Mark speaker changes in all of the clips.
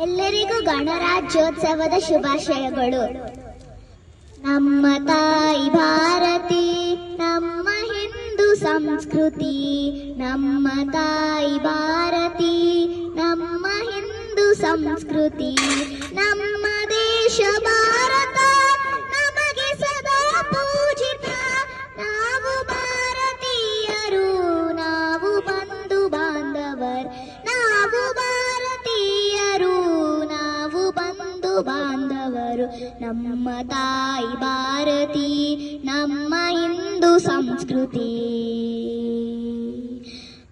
Speaker 1: ಎಲ್ಲರಿಗೂ ಗಣರಾಜ್ಯೋತ್ಸವದ ಶುಭಾಶಯಗಳು. ನಮ್ಮ ತಾಯಿ ಭಾರತಿ, ನಮ್ಮ ಹಿಂದೂ ಸಂಸ್ಕೃತಿ. ನಮ್ಮ ತಾಯಿ ಭಾರತಿ, ನಮ್ಮ ಹಿಂದೂ ಸಂಸ್ಕೃತಿ. ನಮ್ಮ ದೇಶ ಭಾರತ ನಮಗೆ ಸದಾ ಪೂಜಿತ. ನಾವು ಭಾರತೀಯರು, ನಾವು ಬಂಧು ಬಾಂಧವರು. ನಾವು ಭಾರತೀಯರು, ನಾವು ಬಂಧು ಬಾಂಧವರು. ನಮ್ಮ ತಾಯಿ ಭಾರತಿ, ನಮ್ಮ ಹಿಂದೂ ಸಂಸ್ಕೃತಿ.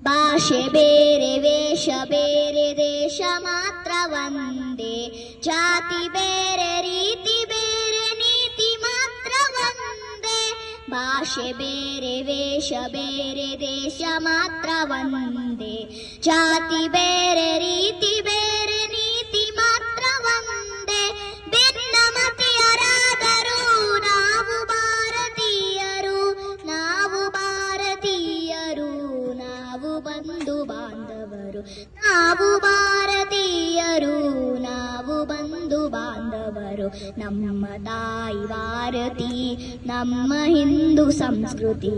Speaker 1: ಭಾಷೆ ಬೇರೆ, ವೇಷ ಬೇರೆ, ದೇಶ ಮಾತ್ರ ಒಂದೇ. ಜಾತಿ ಬೇರೆ, ರೀತಿ ಬೇರೆ, ನೀತಿ ಮಾತ್ರ ಒಂದೇ. ಭಾಷೆ ಬೇರೆ, ವೇಷ ಬೇರೆ, ದೇಶ ಮಾತ್ರ ಒಂದೇ. ಜಾತಿ ಬೇರೆ, ರೀತಿ ಬೇರೆ, ನೀತಿ ಮಾತ್ರ ಒಂದೇ. ಭಿನ್ನಮತೀಯರಾದರೂ ನಾವು ಭಾರತೀಯರು, ನಾವು ಭಾರತೀಯರು, ನಾವು ಬಂಧು ಬಾಂಧವರು. ನಾವು ಭಾರತೀಯರು, ನಾವು ಬಂಧು ಬಾಂಧವರು. ನಮ್ಮ ತಾಯಿ ಭಾರತಿ, ನಮ್ಮ ಹಿಂದೂ ಸಂಸ್ಕೃತಿ.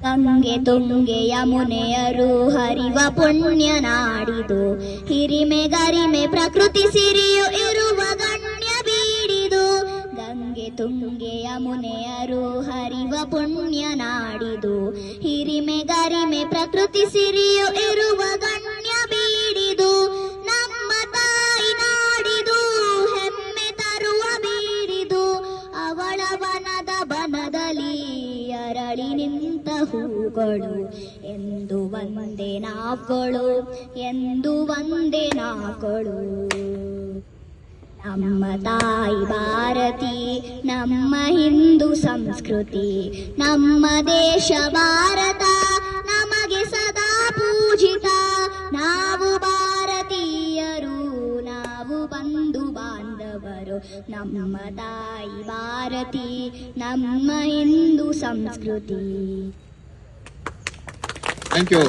Speaker 1: ಗಂಗೆ ತುಂಗೆ ಯಮುನೆಯರು ಹರಿವ ಪುಣ್ಯ ನಾಡಿದು. ಹಿರಿಮೆ ಗರಿಮೆ ಪ್ರಕೃತಿ ಸಿರಿಯು ಇರುವ ಗಣ್ಯ ಬೀಡಿದು. ಗಂಗೆ ತುಂಗೆ ಯಮುನೆಯರು ಹರಿವ ಪುಣ್ಯ ನಾಡಿದು. ಹಿರಿಮೆ ಗರಿಮೆ ಪ್ರಕೃತಿ ಸಿರಿಯು ಇರುವ ಗಣ್ಯ ಬೀಡಿದು. ನಮ್ಮ ತಾಯಿ ನಾಡಿದು ಹೆಮ್ಮೆ ತರುವ ಬೀಡಿದು. ಅವಳ ವನದ ಬನದಲ್ಲಿ ಅರಳಿ ನಿಂತ ಹೂಗಳು. ಎಂದು ಒಂದೇ ನಾವುಗಳು, ಎಂದು ಒಂದೇ ನಾವುಗಳು. ನಮ್ಮ ತಾಯಿ ಭಾರತಿ, ನಮ್ಮ ಹಿಂದೂ ಸಂಸ್ಕೃತಿ. ನಮ್ಮ ದೇಶ ಭಾರತ ನಮಗೆ ಸದಾ ಪೂಜಿತ. ನಾವು ಭಾರತೀಯರು, ನಾವು ಬಂಧು ಬಾಂಧವರು. ನಮ್ಮ ತಾಯಿ ಭಾರತಿ, ನಮ್ಮ ಹಿಂದೂ ಸಂಸ್ಕೃತಿ.
Speaker 2: Thank you.